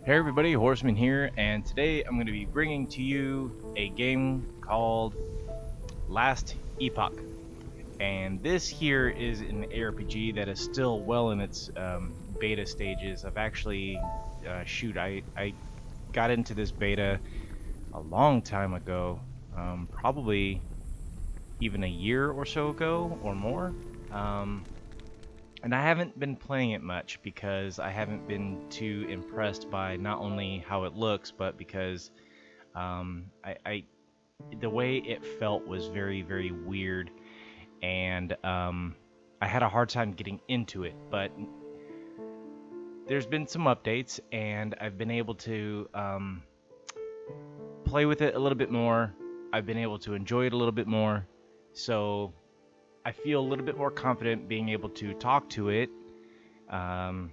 Hey everybody, Horseman here, and today I'm going to be bringing to you a game called Last Epoch. And this here is an ARPG that is still well in its beta stages. I've actually, I got into this beta a long time ago, probably even a year or so ago or more. And I haven't been playing it much because I haven't been too impressed by not only how it looks, but because the way it felt was very, very weird, and I had a hard time getting into it. But there's been some updates, and I've been able to play with it a little bit more. I've been able to enjoy it a little bit more, so I feel a little bit more confident being able to talk to it and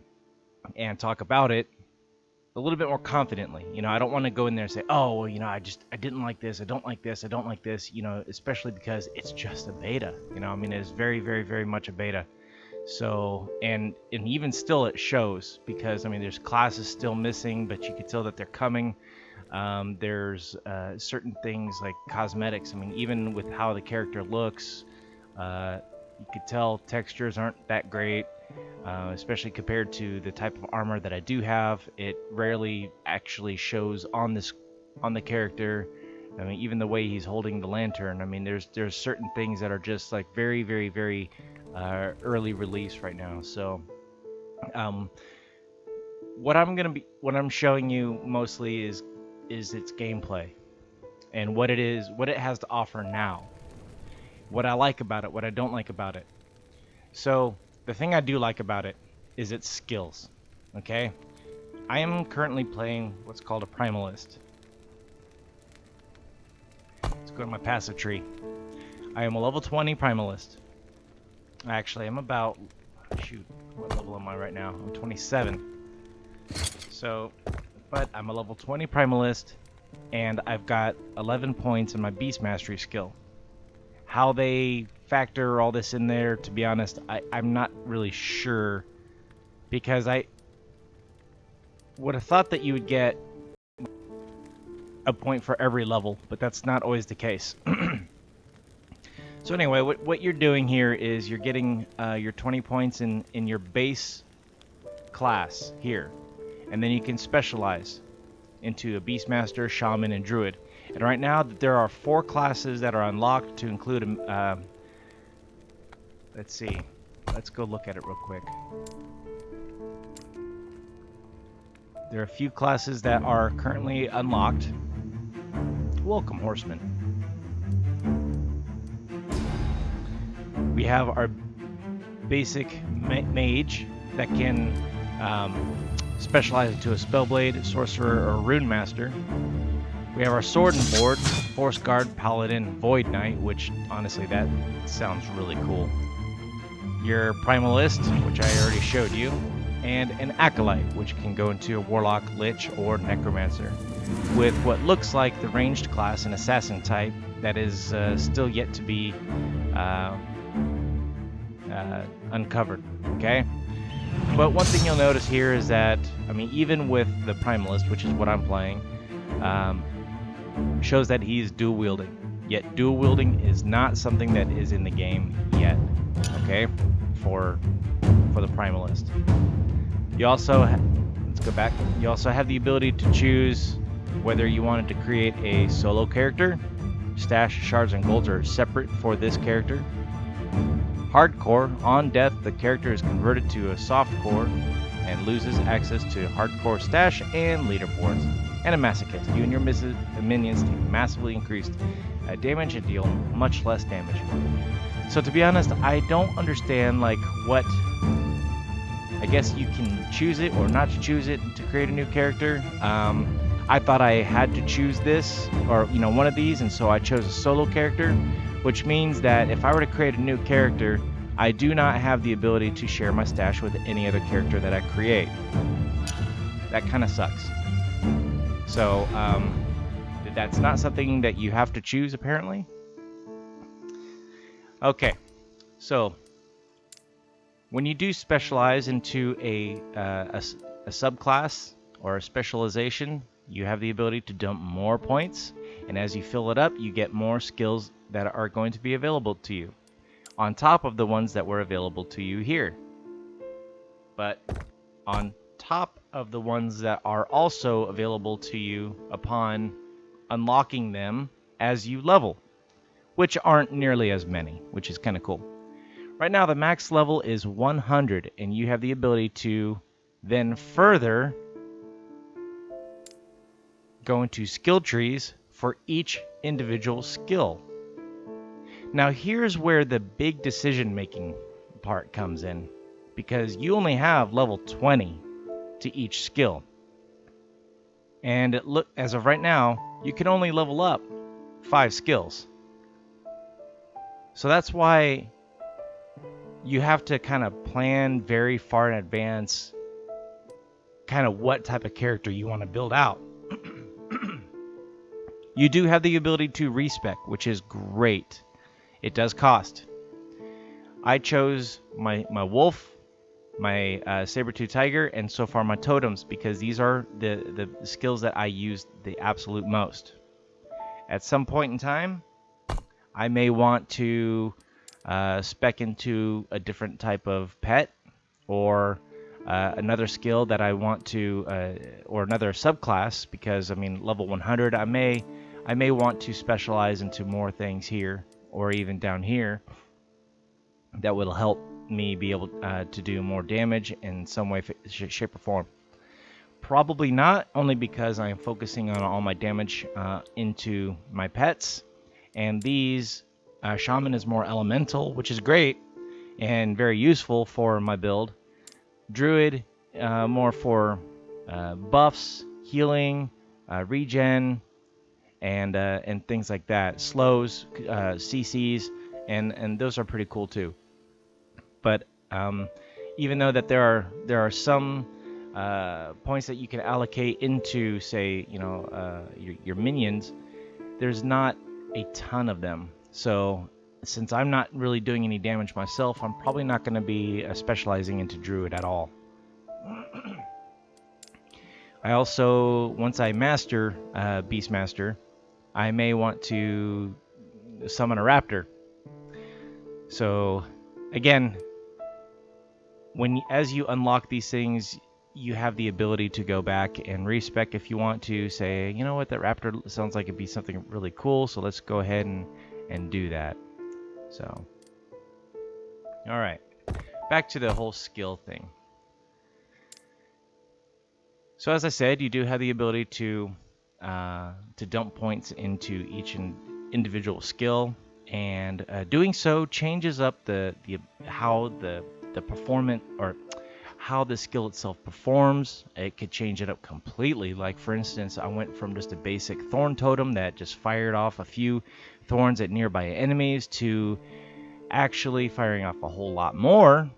talk about it a little bit more confidently. I don't want to go in there and say, oh, well, I didn't like this, I don't like this, I don't like this, especially because it's just a beta. It's very, very, very much a beta. So, and even still it shows, because, there's classes still missing, but you can tell that they're coming. There's certain things like cosmetics. Even with how the character looks, you could tell textures aren't that great. Especially compared to the type of armor that I do have. It rarely actually shows on the character. Even the way he's holding the lantern. There's certain things that are just like very, very, very early release right now. So, what I'm showing you mostly is its gameplay and what it has to offer now. What I like about it, what I don't like about it. So, the thing I do like about it is its skills, okay? I am currently playing what's called a Primalist. Let's go to my passive tree. I am a level 20 Primalist. Actually, I'm about, what level am I right now? I'm 27. So, but I'm a level 20 Primalist, and I've got 11 points in my Beast Mastery skill. How they factor all this in there, to be honest, I'm not really sure, because I would have thought that you would get a point for every level, but that's not always the case. So anyway, what you're doing here is you're getting your 20 points in your base class here, and then you can specialize into a Beastmaster, Shaman, and Druid. And right now there are 4 classes that are unlocked, to include let's see. Let's go look at it real quick. There are a few classes that are currently unlocked. Welcome, Horseman. We have our basic mage that can specialize into a Spellblade, Sorcerer, or Rune Master. We have our sword and board, Force Guard, Paladin, Void Knight, which honestly that sounds really cool. Your Primalist, which I already showed you, and an Acolyte, which can go into a Warlock, Lich, or Necromancer, with what looks like the ranged class, an Assassin type, that is still yet to be uncovered, okay? But one thing you'll notice here is that, even with the Primalist, which is what I'm playing, shows that he's dual wielding. Yet dual wielding is not something that is in the game yet, okay? For the Primalist. You also let's go back. You also have the ability to choose whether you wanted to create a solo character. Stash, shards, and golds are separate for this character. Hardcore. On death, the character is converted to a softcore and loses access to hardcore stash and leaderboards. And a masochist. You and your minions take massively increased damage and deal much less damage. So to be honest, I don't understand what. I guess you can choose it or not to choose it to create a new character. I thought I had to choose this or one of these, and so I chose a solo character, which means that if I were to create a new character, I do not have the ability to share my stash with any other character that I create. That kind of sucks. So, that's not something that you have to choose, apparently. Okay, so when you do specialize into a subclass or a specialization, you have the ability to dump more points, and as you fill it up, you get more skills that are going to be available to you, on top of the ones that were available to you here. But on top of the ones that are also available to you upon unlocking them as you level, which aren't nearly as many, which is kind of cool. Right now, the max level is 100, and you have the ability to then further go into skill trees for each individual skill. Now, here's where the big decision-making part comes in, because you only have level 20 to each skill. And as of right now, you can only level up 5 skills. So that's why you have to kind of plan very far in advance kind of what type of character you want to build out. You do have the ability to respec, which is great. It does cost. I chose my wolf, my saber-tooth tiger, and so far my totems, because these are the skills that I use the absolute most. At some point in time, I may want to spec into a different type of pet, or another skill that I want to, or another subclass, because I mean level 100, I may want to specialize into more things here, or even down here, that will help me be able to do more damage in some way, shape, or form. Probably not, only because I am focusing on all my damage into my pets, and these shaman is more elemental, which is great and very useful for my build. Druid more for buffs, healing, regen, and things like that. Slows, CCs, and those are pretty cool too. But even though that there are some points that you can allocate into, say, your minions, there's not a ton of them. So since I'm not really doing any damage myself, I'm probably not going to be specializing into Druid at all. I also, once I master Beastmaster, I may want to summon a raptor. So again, as you unlock these things, you have the ability to go back and respec if you want to. Say, you know what, that raptor sounds like it'd be something really cool, so let's go ahead and do that. So, all right, back to the whole skill thing. So as I said, you do have the ability to dump points into each individual skill, and doing so changes up how the performance, or how the skill itself performs. It could change it up completely. Like, for instance, I went from just a basic thorn totem that just fired off a few thorns at nearby enemies to actually firing off a whole lot more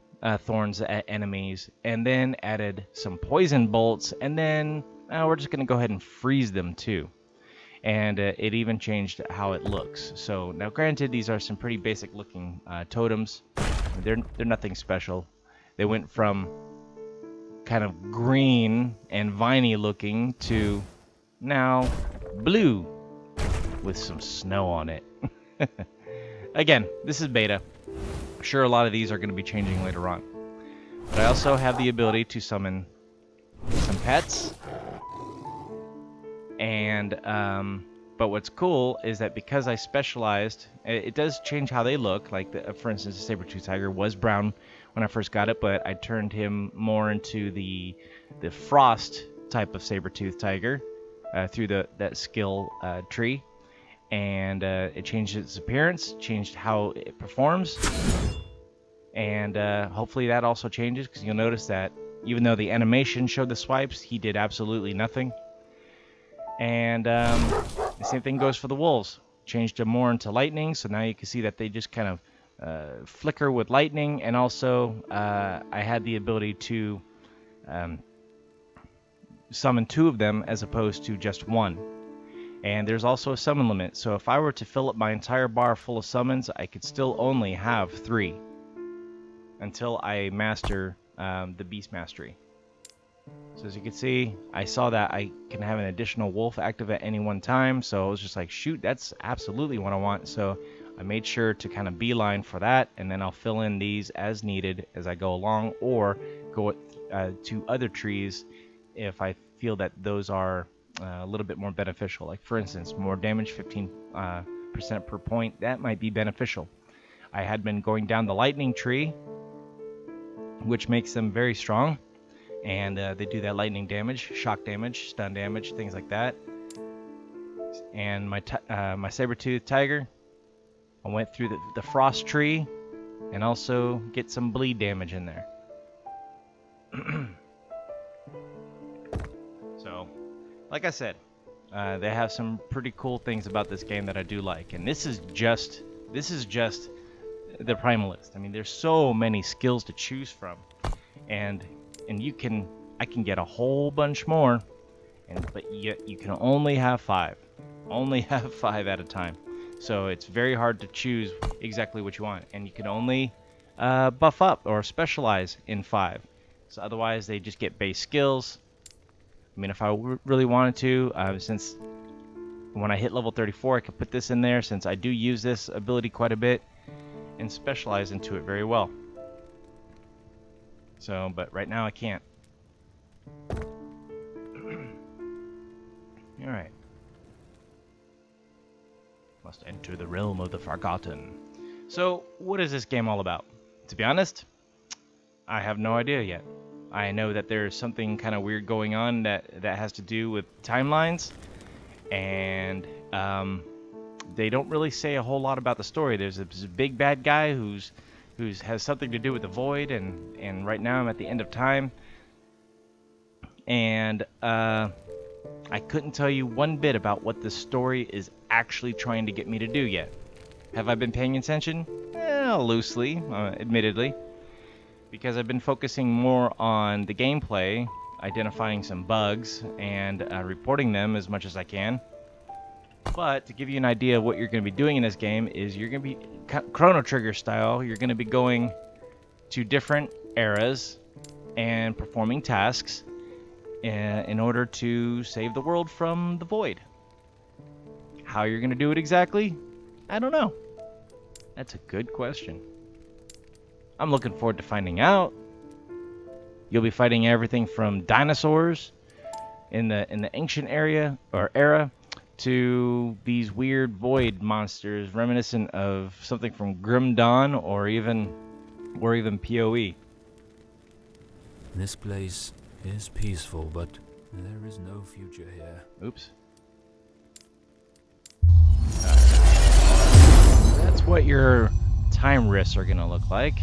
thorns at enemies, and then added some poison bolts, and then we're just going to go ahead and freeze them too. And it even changed how it looks. So now, granted, these are some pretty basic looking totems. They're nothing special. They went from kind of green and viney looking to now blue with some snow on it. Again, this is beta. I'm sure a lot of these are going to be changing later on. But I also have the ability to summon some pets. And but what's cool is that because I specialized, it does change how they look. Like, for instance, the saber-tooth tiger was brown when I first got it, but I turned him more into the frost type of saber-tooth tiger through that skill tree, and it changed its appearance, changed how it performs, and hopefully that also changes, because you'll notice that even though the animation showed the swipes, he did absolutely nothing. And the same thing goes for the wolves. Changed them more into lightning, so now you can see that they just kind of flicker with lightning. And also, I had the ability to summon 2 of them as opposed to just 1. And there's also a summon limit, so if I were to fill up my entire bar full of summons, I could still only have 3 until I master the Beast Mastery. So as you can see, I saw that I can have an additional wolf active at any one time. So I was just like, shoot, that's absolutely what I want. So I made sure to kind of beeline for that, and then I'll fill in these as needed as I go along, or go to other trees if I feel that those are a little bit more beneficial. Like for instance, more damage, 15% per point, that might be beneficial. I had been going down the lightning tree, which makes them very strong, and they do that lightning damage, shock damage, stun damage, things like that. And my saber-toothed tiger, I went through the frost tree and also get some bleed damage in there. So, like I said, they have some pretty cool things about this game that I do like, and this is just the primalist. I mean, there's so many skills to choose from, and I can get a whole bunch more, but yet you can only have 5 at a time. So it's very hard to choose exactly what you want, and you can only buff up or specialize in 5. So otherwise, they just get base skills. I mean, if I really wanted to, since when I hit level 34, I could put this in there, since I do use this ability quite a bit, and specialize into it very well. So, but right now I can't. Alright. Must enter the realm of the forgotten. So, what is this game all about? To be honest, I have no idea yet. I know that there's something kind of weird going on that has to do with timelines, and they don't really say a whole lot about the story. There's a big bad guy who has something to do with the void, and right now I'm at the end of time, and I couldn't tell you one bit about what the story is actually trying to get me to do yet. Have I been paying attention? Loosely, admittedly, because I've been focusing more on the gameplay, identifying some bugs, and reporting them as much as I can. But to give you an idea of what you're going to be doing in this game is you're going to be Chrono Trigger style. You're going to be going to different eras and performing tasks in order to save the world from the void. How you're going to do it exactly? I don't know. That's a good question. I'm looking forward to finding out. You'll be fighting everything from dinosaurs in the ancient era to these weird void monsters reminiscent of something from Grim Dawn or even PoE. This place is peaceful, but there is no future here. Oops. That's what your time risks are gonna look like.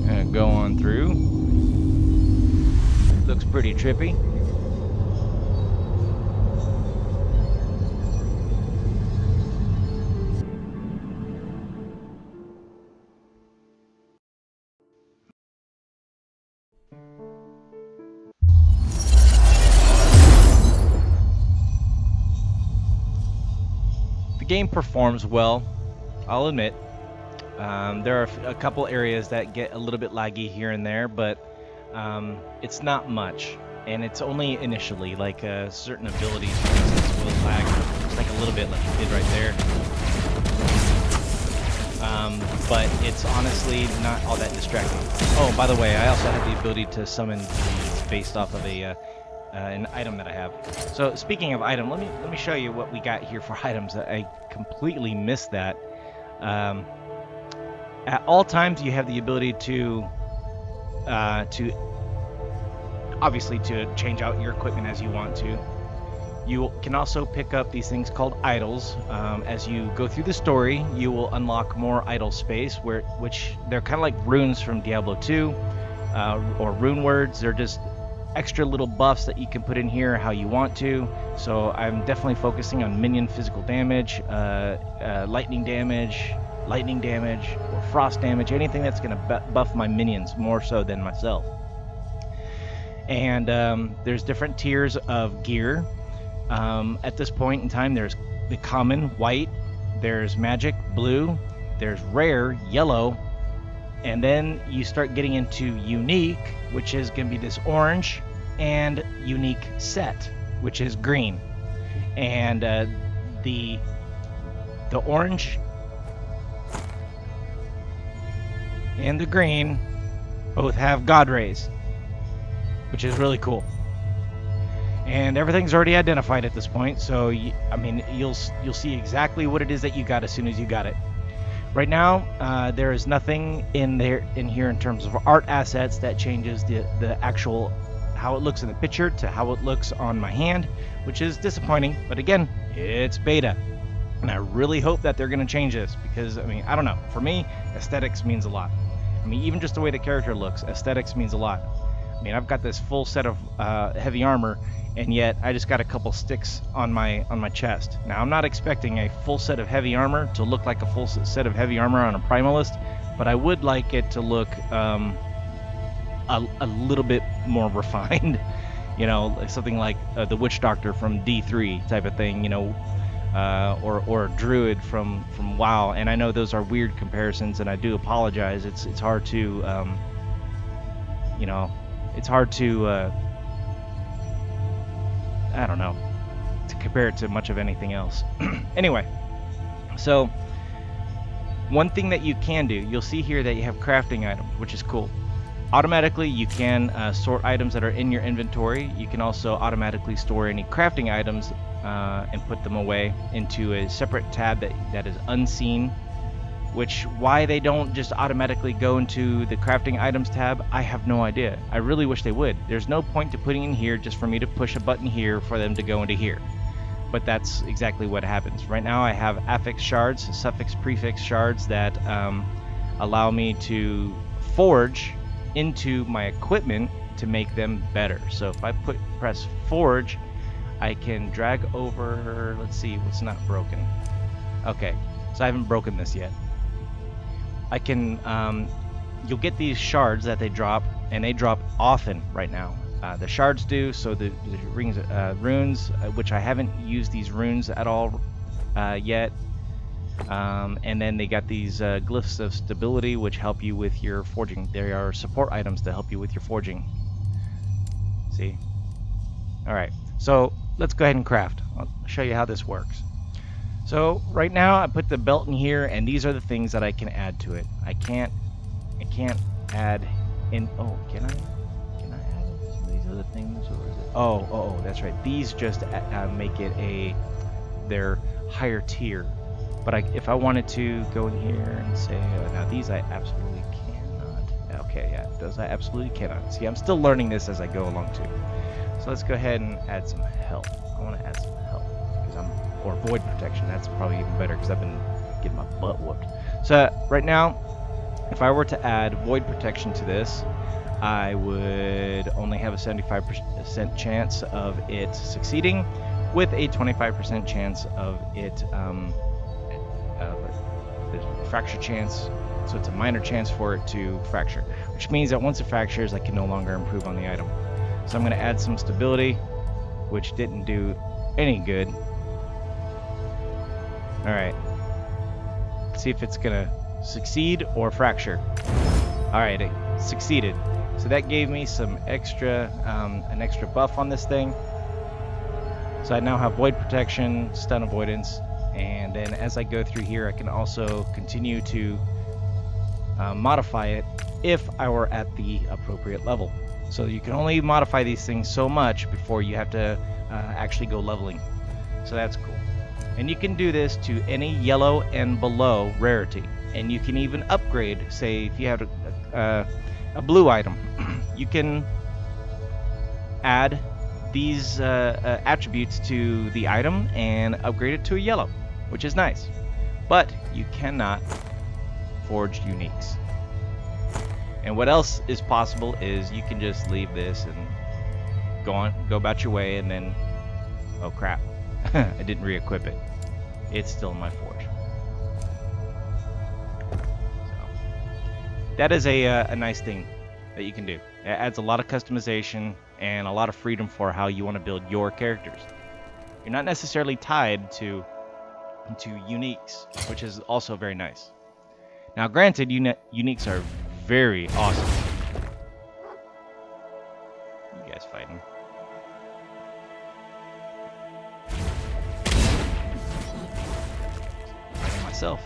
Gonna go on through. Looks pretty trippy. The game performs well, I'll admit. There are a couple areas that get a little bit laggy here and there, but it's not much, and it's only initially. Like certain abilities, for instance, will lag just like a little bit, like it did right there. But it's honestly not all that distracting. Oh, by the way, I also have the ability to summon these based off of an item that I have. So speaking of item, let me show you what we got here for items. I completely missed that. At all times, you have the ability to obviously to change out your equipment as you want to. You can also pick up these things called idols. As you go through the story, you will unlock more idol space, which they're kind of like runes from Diablo 2, or rune words. They're just extra little buffs that you can put in here how you want to. So I'm definitely focusing on minion physical damage, lightning damage, or frost damage, anything that's going to buff my minions more so than myself. And there's different tiers of gear. At this point in time, there's the common, white, there's magic, blue, there's rare, yellow, And then you start getting into unique, which is going to be this orange, and unique set, which is green. And the orange and the green both have God rays, which is really cool. And everything's already identified at this point, so I mean, you'll see exactly what it is that you got as soon as you got it. Right now, there is nothing in here in terms of art assets that changes the actual how it looks in the picture to how it looks on my hand, which is disappointing. But again, it's beta, and I really hope that they're going to change this because, I mean, I don't know. For me, aesthetics means a lot. I mean, even just the way the character looks, aesthetics means a lot. I mean, I've got this full set of heavy armor, and yet I just got a couple sticks on my chest. Now, I'm not expecting a full set of heavy armor to look like a full set of heavy armor on a primalist, but I would like it to look a little bit more refined. You know, something like the Witch Doctor from D3 type of thing, you know, or a Druid from WoW. And I know those are weird comparisons, and I do apologize. It's hard to, you know, it's hard to, I don't know, to compare it to much of anything else. Anyway, so one thing that you can do, you'll see here that you have crafting items, which is cool. Automatically, you can sort items that are in your inventory. You can also automatically store any crafting items and put them away into a separate tab that is unseen. Which, why they don't just automatically go into the crafting items tab, I have no idea. I really wish they would. There's no point to putting in here just for me to push a button here for them to go into here. But that's exactly what happens. Right now I have affix shards, suffix prefix shards that allow me to forge into my equipment to make them better. So if I press forge, I can drag over, let's see what's not broken. Okay, so I haven't broken this yet. I can, you'll get these shards that they drop, and they drop often right now. The shards do, so the runes, which I haven't used these runes at all yet. And then they got these glyphs of stability, which help you with your forging. They are support items to help you with your forging. See? Alright, so let's go ahead and craft. I'll show you how this works. So right now I put the belt in here, and these are the things that I can add to it. I can't add in. Oh, can I add some of these other things, or is it? Oh, that's right. These just make it their higher tier. But if I wanted to go in here and say, now these I absolutely cannot. Okay, yeah, those I absolutely cannot. See, I'm still learning this as I go along too. So let's go ahead and add some health. I want to add some health because or void protection. That's probably even better because I've been getting my butt whooped. So right now, if I were to add void protection to this, I would only have a 75% chance of it succeeding, with a 25% chance of it the fracture chance. So it's a minor chance for it to fracture, which means that once it fractures, I can no longer improve on the item. So I'm going to add some stability, which didn't do any good. Alright. See if it's going to succeed or fracture. Alright, it succeeded. So that gave me some extra, an extra buff on this thing. So I now have void protection, stun avoidance, and then as I go through here, I can also continue to modify it if I were at the appropriate level. So you can only modify these things so much before you have to actually go leveling. So that's cool. And you can do this to any yellow and below rarity. And you can even upgrade, say if you have a blue item, you can add these attributes to the item and upgrade it to a yellow, which is nice. But you cannot forge uniques. And what else is possible is you can just leave this and go about your way, and then, oh crap, I didn't re-equip it. It's still in my forge. So that is a nice thing that you can do. It adds a lot of customization and a lot of freedom for how you want to build your characters. You're not necessarily tied to uniques, which is also very nice. Now, granted, uniques are very awesome. You guys fighting? Fighting myself.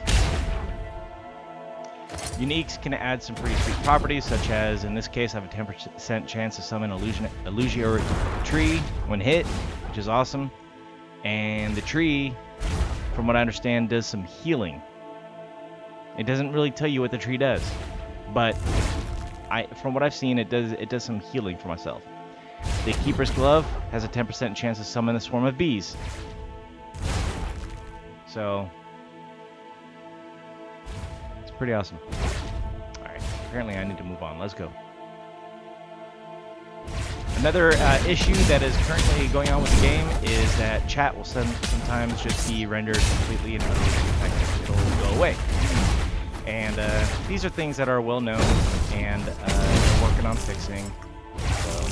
Uniques can add some pretty sweet properties, such as, in this case, I have a 10% chance to summon illusory tree when hit, which is awesome. And the tree, from what I understand, does some healing. It doesn't really tell you what the tree does, but from what I've seen, it does some healing for myself. The Keeper's Glove has a 10% chance to summon a swarm of bees. So it's pretty awesome. Alright, apparently I need to move on. Let's go. Another issue that is currently going on with the game is that chat will sometimes just be rendered completely and utterly ineffective. It'll go away. And these are things that are well known and they're working on fixing. So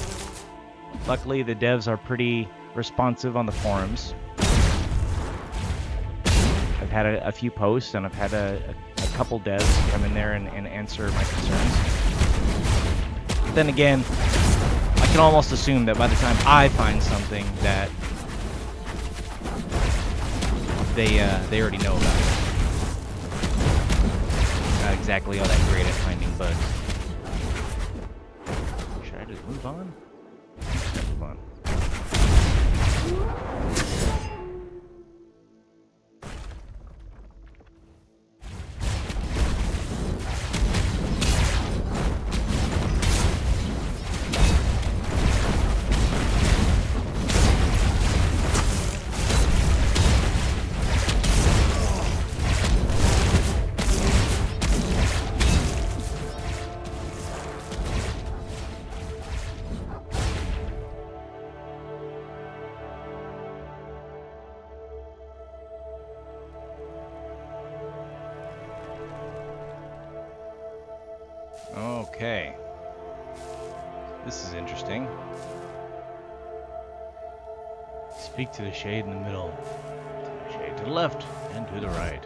luckily the devs are pretty responsive on the forums. I've had a few posts and I've had a couple devs come in there and answer my concerns. But then again, I can almost assume that by the time I find something that they already know about it. Not exactly all that great at finding bugs. Should I just move on? Let's move on. Okay. This is interesting. Speak to the shade in the middle. To the shade to the left and to the right.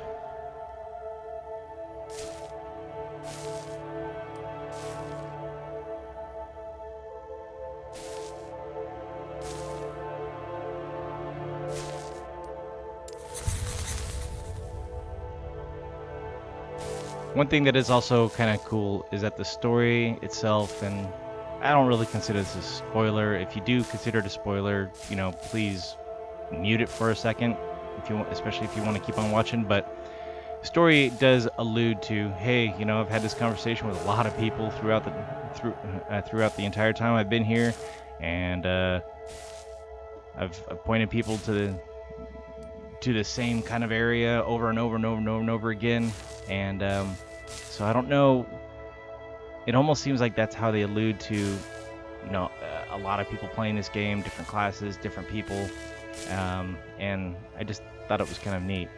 One thing that is also kind of cool is that the story itself, and I don't really consider this a spoiler. If you do consider it a spoiler, you know, please mute it for a second, if you want, especially if you want to keep on watching. But the story does allude to, hey, you know, I've had this conversation with a lot of people throughout the entire time I've been here, and I've pointed people to the same kind of area over and over and over and over and over again. And so I don't know, it almost seems like that's how they allude to, you know, a lot of people playing this game, different classes, different people, and I just thought it was kind of neat.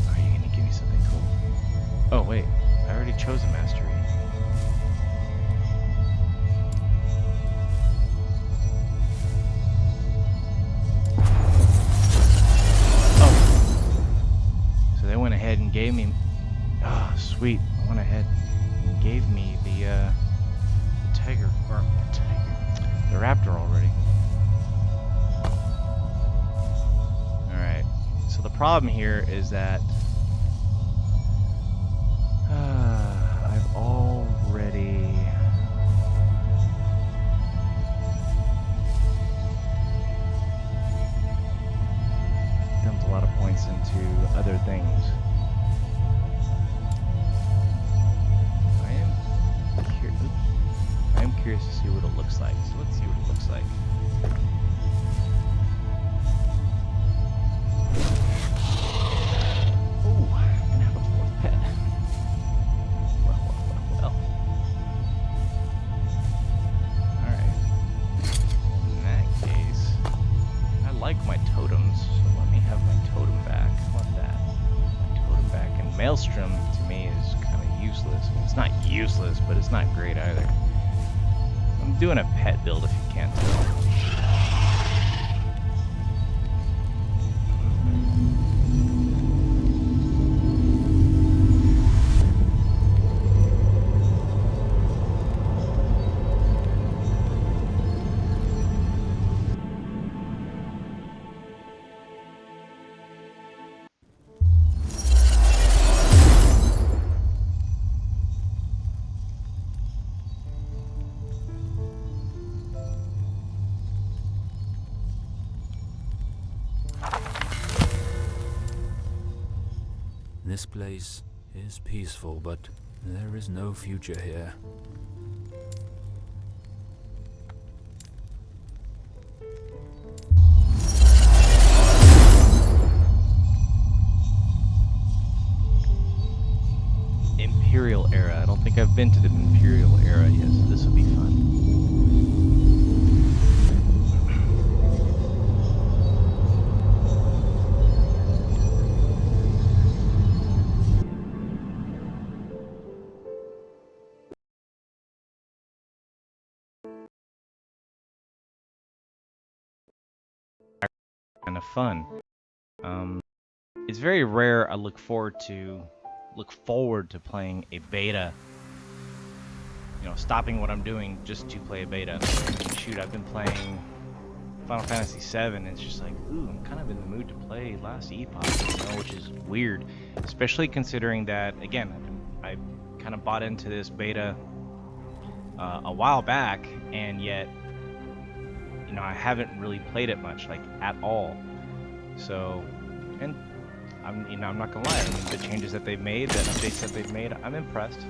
Are you gonna give me something cool? Oh wait, I already chose a mastery. And gave me, oh sweet, I went ahead and gave me the tiger, or the raptor already. Alright, so the problem here is that I've already dumped a lot of points into other things. I'm curious to see what it looks like, so let's see what it looks like. Oh, I'm gonna have a fourth pet. Well. Alright. In that case, I like my totems, so let me have my totem back. How about that? My totem back. And Maelstrom, to me, is kind of useless. I mean, it's not useless, but it's not great either. doing a pet build if you can't tell. This place is peaceful, but there is no future here. Imperial era. I don't think I've been to the Imperial era yet, so this will be fun. Kind of fun. It's very rare I look forward to playing a beta. You know, stopping what I'm doing just to play a beta. I mean, shoot, I've been playing Final Fantasy VII, and it's just like, ooh, I'm kind of in the mood to play last Epoch, you know, which is weird, especially considering that, again, I kind of bought into this beta a while back, and yet, you know, I haven't really played it much, like, at all. So, and I'm not gonna lie, I mean, the changes that they've made, the updates that they've made, I'm impressed.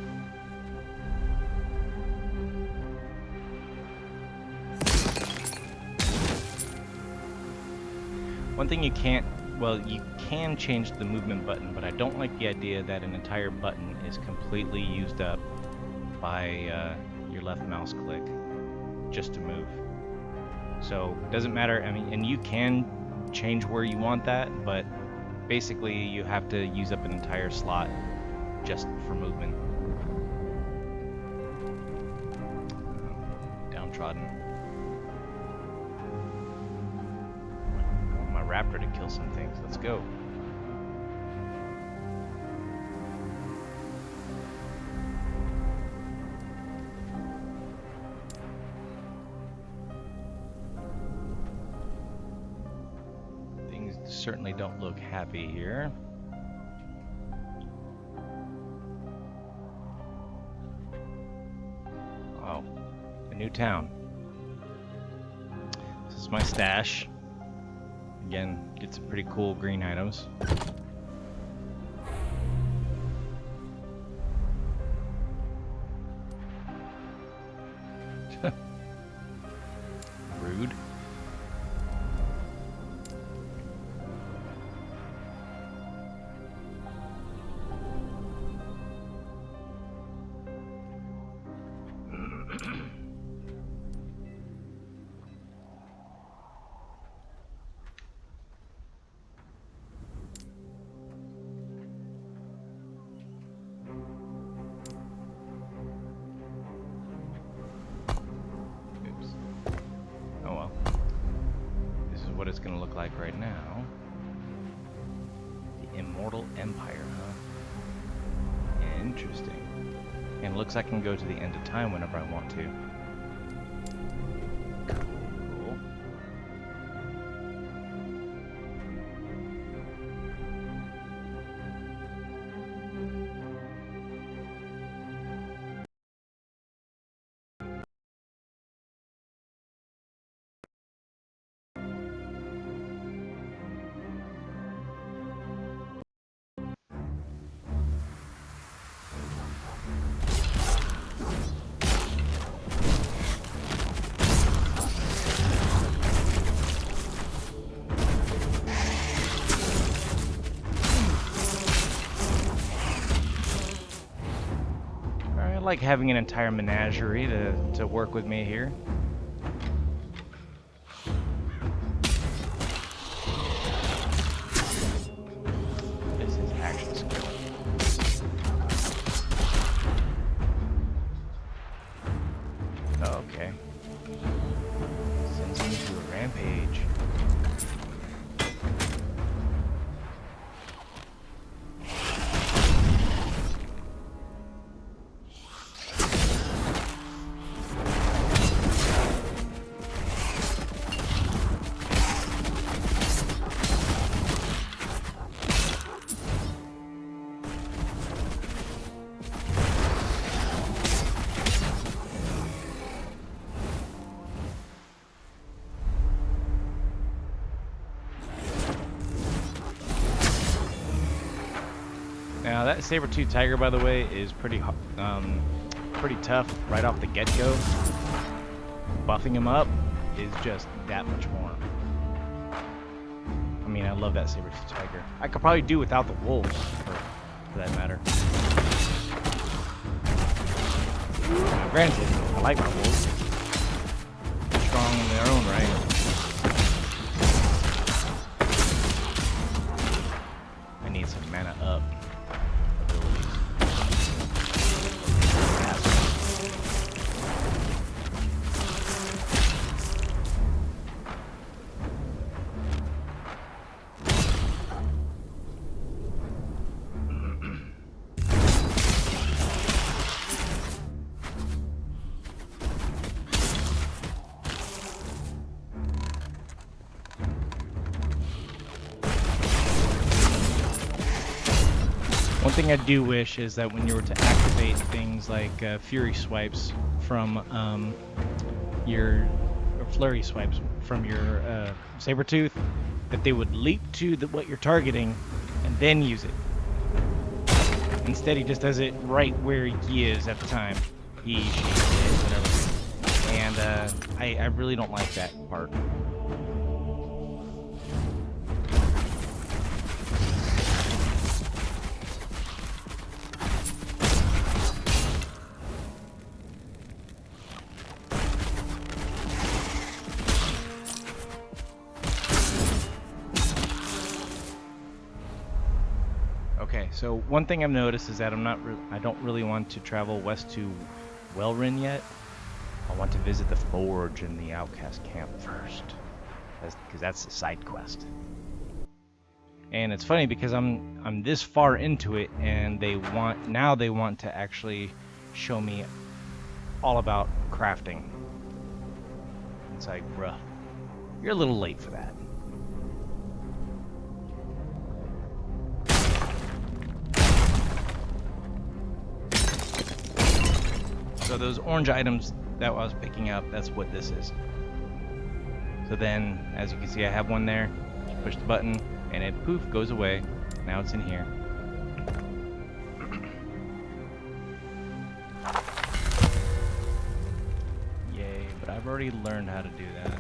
One thing you can't, well, you can change the movement button, but I don't like the idea that an entire button is completely used up by your left mouse click just to move. So it doesn't matter, I mean, and you can change where you want that, but basically you have to use up an entire slot just for movement. Downtrodden. I want my raptor to kill some things. Let's go. Certainly don't look happy here. Oh, a new town. This is my stash. Again, get some pretty cool green items. Rude. What it's going to look like right now. The Immortal Empire, huh? Interesting. And it looks like I can go to the end of time whenever I want to. Cool. I like having an entire menagerie to work with me here. This is action skill. Okay. that saber-tooth tiger, by the way, is pretty tough right off the get-go. Buffing him up is just that much more. I mean, I love that saber-tooth tiger. I could probably do without the wolves, for that matter. Now, granted, I like my wolves. They're strong in their own right. I need some mana up abilities. One thing I do wish is that when you were to activate things like Fury swipes from or Flurry swipes from your Sabertooth, that they would leap to what you're targeting and then use it. Instead, he just does it right where he is at the time. He, she, it, whatever. And I really don't like that part. Okay, so one thing I've noticed is that I don't really want to travel west to Welrin yet. I want to visit the Forge and the Outcast camp first, because that's a side quest. And it's funny because I'm this far into it, and they want to actually show me all about crafting. It's like, bruh, you're a little late for that. So those orange items that I was picking up, that's what this is. So then, as you can see, I have one there. Just push the button, and it poof goes away. Now it's in here. Yay! But I've already learned how to do that.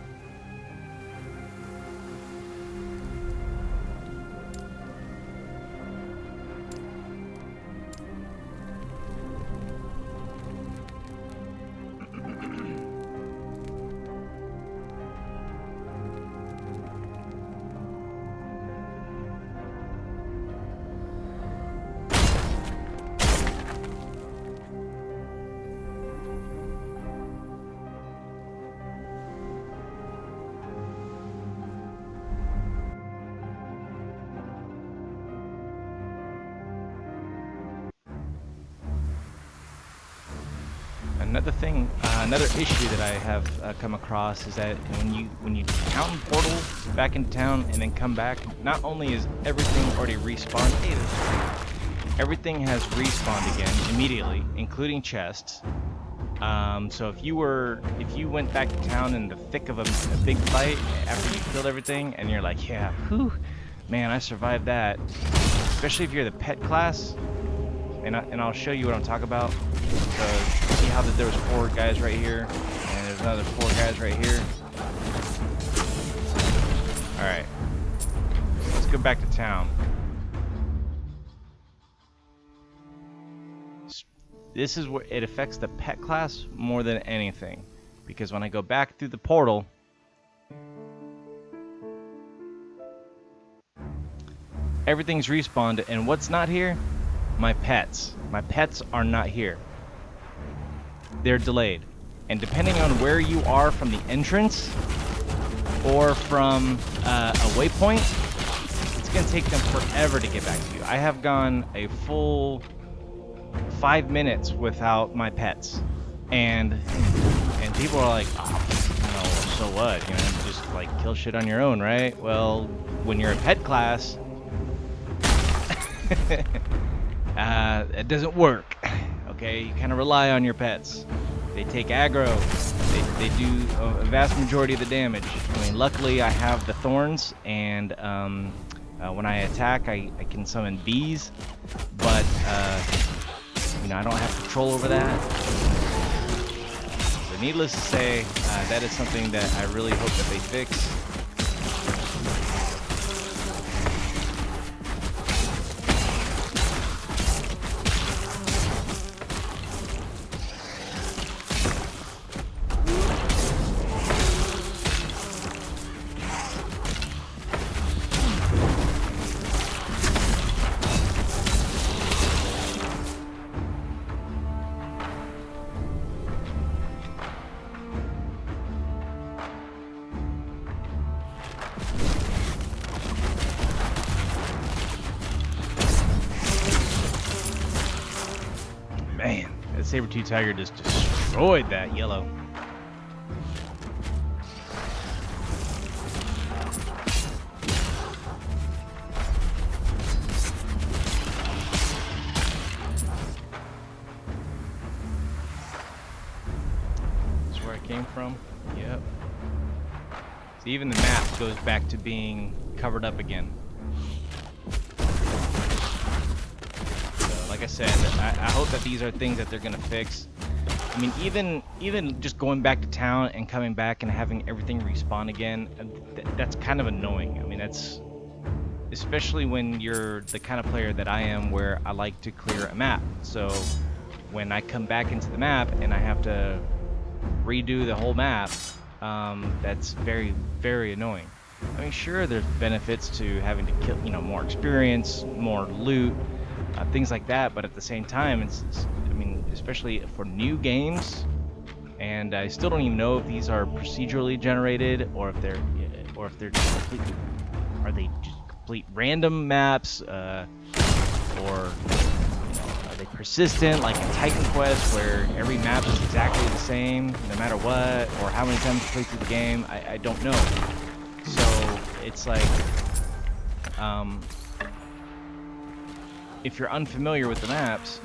Another issue that I have come across is that when you count portal back into town and then come back, not only is everything already respawned, everything has respawned again immediately, including chests. So if you went back to town in the thick of a big fight after you killed everything, and you're like, yeah, whew, man, I survived that. Especially if you're the pet class, and I'll show you what I'm talking about. So see how there was 4 guys right here, and there's another 4 guys right here. All right, let's go back to town. This is where it affects the pet class more than anything, because when I go back through the portal, everything's respawned, and what's not here? My pets. My pets are not here. They're delayed. And depending on where you are from the entrance or from a waypoint, it's going to take them forever to get back to you. I have gone a full 5 minutes without my pets. And people are like, oh, so what? Just like kill shit on your own, right? Well, when you're a pet class, it doesn't work. Okay, you kind of rely on your pets. They take aggro. They do a vast majority of the damage. I mean, luckily I have the thorns and When I attack, I can summon bees, but you know, I don't have control over that. So needless to say, that is something that I really hope that they fix. Man, that saber-tooth tiger just destroyed that yellow. That's where I came from. Yep. So even the map goes back to being covered up again. Like I said, I hope that these are things that they're gonna fix. I mean, even just going back to town and coming back and having everything respawn again, that's kind of annoying. I mean, that's especially when you're the kind of player that I am, where I like to clear a map. So when I come back into the map and I have to redo the whole map, that's very, very annoying. I mean, sure, there's benefits to having to kill, you know, more experience, more loot. Things like that, but at the same time, it's I mean, especially for new games, and I still don't even know if these are procedurally generated or if they're just completely, are they just complete random maps, or you know, are they persistent like in Titan Quest where every map is exactly the same no matter what, or how many times you play through the game? I don't know. So it's like, if you're unfamiliar with the maps,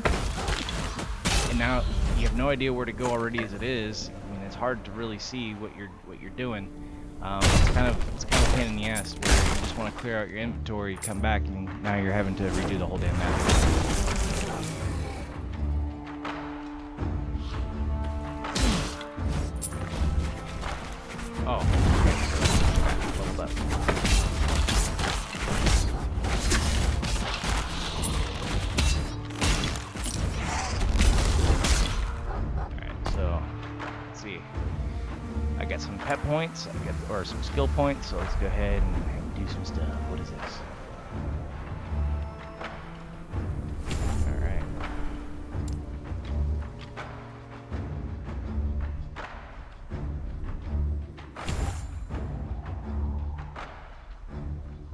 and now you have no idea where to go already as it is, I mean, it's hard to really see what you're doing. It's kind of a pain in the ass where you just want to clear out your inventory, come back, and now you're having to redo the whole damn map. Oh, okay. Leveled up. Some pet points, or some skill points, so let's go ahead and do some stuff. What is this? Alright.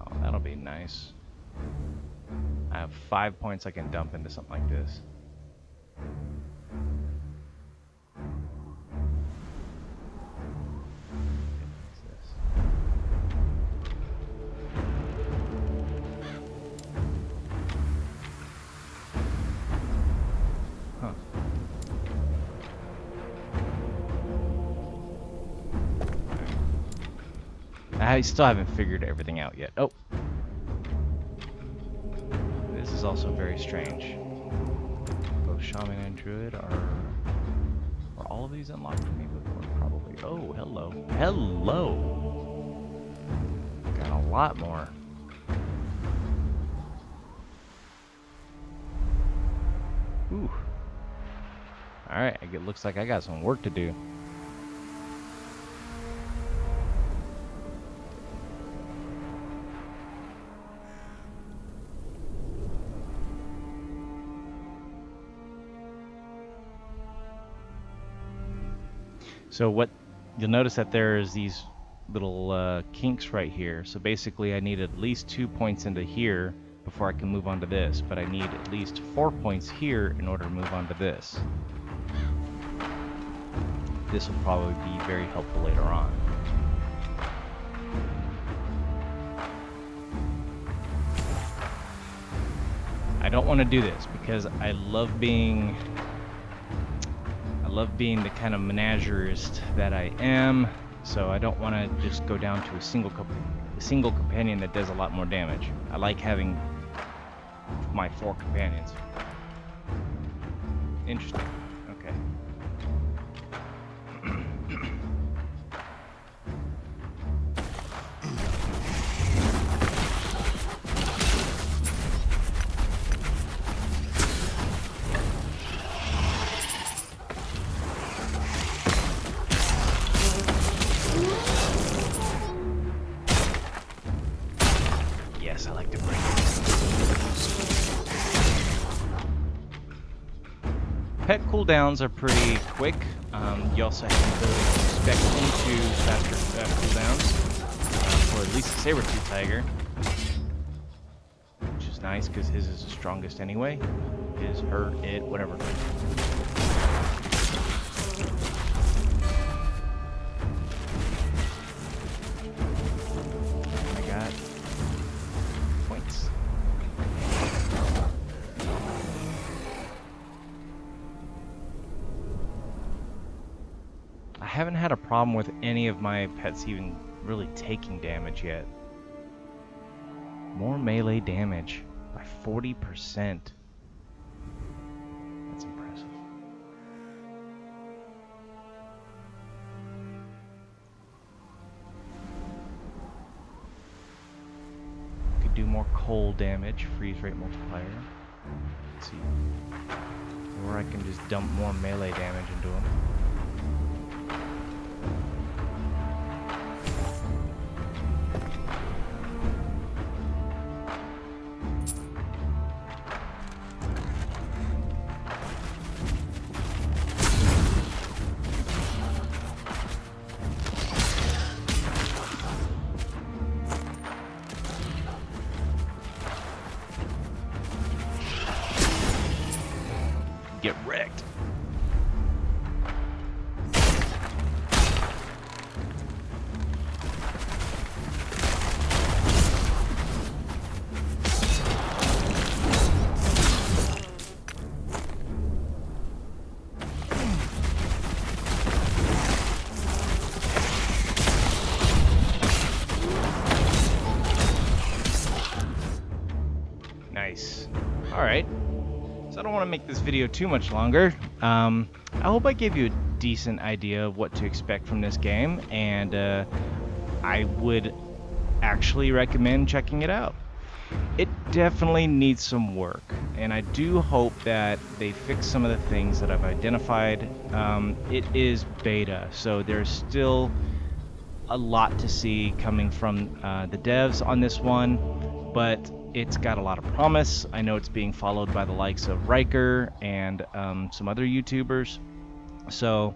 Oh, that'll be nice. I have 5 points I can dump into something like this. I still haven't figured everything out yet. Oh. This is also very strange. Both Shaman and Druid are all of these unlocked for me before? Probably. Oh, hello. Hello! Got a lot more. Ooh. Alright, it looks like I got some work to do. So what you'll notice that there's these little kinks right here. So basically I need at least 2 points into here before I can move on to this, but I need at least 4 points here in order to move on to this. This will probably be very helpful later on. I don't want to do this because I love being the kind of menagerist that I am, So I don't want to just go down to a single companion that does a lot more damage. I like having my 4 companions. Interesting. Okay. Yes, I like to break it. Pet cooldowns are pretty quick. You also have the ability to spec into faster cooldowns for at least a saber-tooth tiger, which is nice because his is the strongest anyway. His, her, it, whatever. I got points. I haven't had a problem with any of my pets even really taking damage yet. More melee damage by 40%. That's impressive. Could do more cold damage, freeze rate multiplier. Let's see. Or I can just dump more melee damage into him. Get wrecked. Nice. All right. So I don't want to make this video too much longer. I hope I gave you a decent idea of what to expect from this game, and I would actually recommend checking it out. It definitely needs some work, and I do hope that they fix some of the things that I've identified. It is beta, so there's still a lot to see coming from the devs on this one, but it's got a lot of promise. I know it's being followed by the likes of Riker and some other YouTubers. So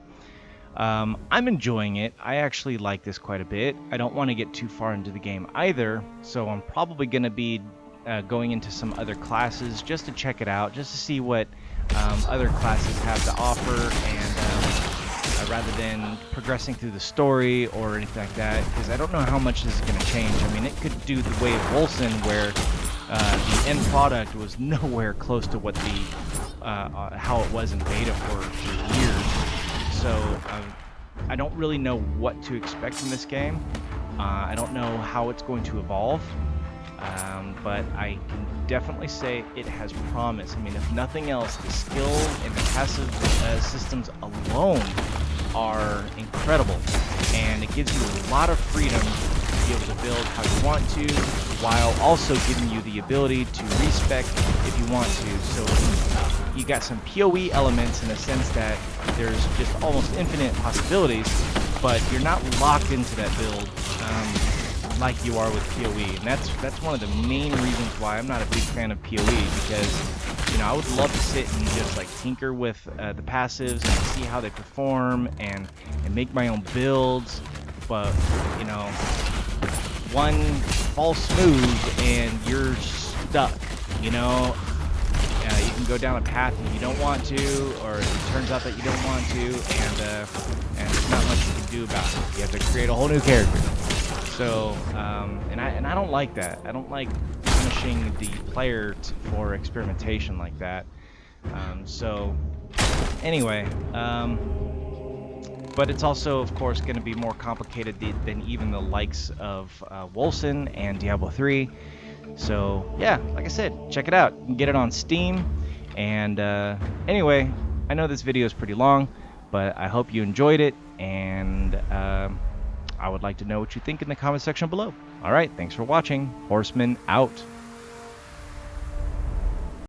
I'm enjoying it. I actually like this quite a bit. I don't want to get too far into the game either, so I'm probably going to be going into some other classes just to check it out, just to see what other classes have to offer, and rather than progressing through the story or anything like that, because I don't know how much this is going to change. I mean, it could do the way of Wolcen, where the end product was nowhere close to what the how it was in beta for years. So I don't really know what to expect from this game. I don't know how it's going to evolve, but I can definitely say it has promise. I mean, if nothing else, the skill and the passive systems alone are incredible, and it gives you a lot of freedom to be able to build how you want to, while also giving you the ability to respec if you want to. So you got some PoE elements in the sense that there's just almost infinite possibilities, but you're not locked into that build like you are with PoE, and that's one of the main reasons why I'm not a big fan of PoE, because, you know, I would love to sit and just like tinker with the passives and see how they perform and make my own builds, but, you know, one false move and you're stuck, you know. You can go down a path that you don't want to, or it turns out that you don't want to, and there's not much you can do about it. You have to create a whole new character. So, and I don't like that. I don't like punishing the player for experimentation like that. So, anyway, but it's also, of course, going to be more complicated than even the likes of Wolcen and Diablo 3. So yeah, like I said, check it out. You can get it on Steam. And anyway, I know this video is pretty long, but I hope you enjoyed it, and I would like to know what you think in the comment section below. All right, thanks for watching. Horseman out.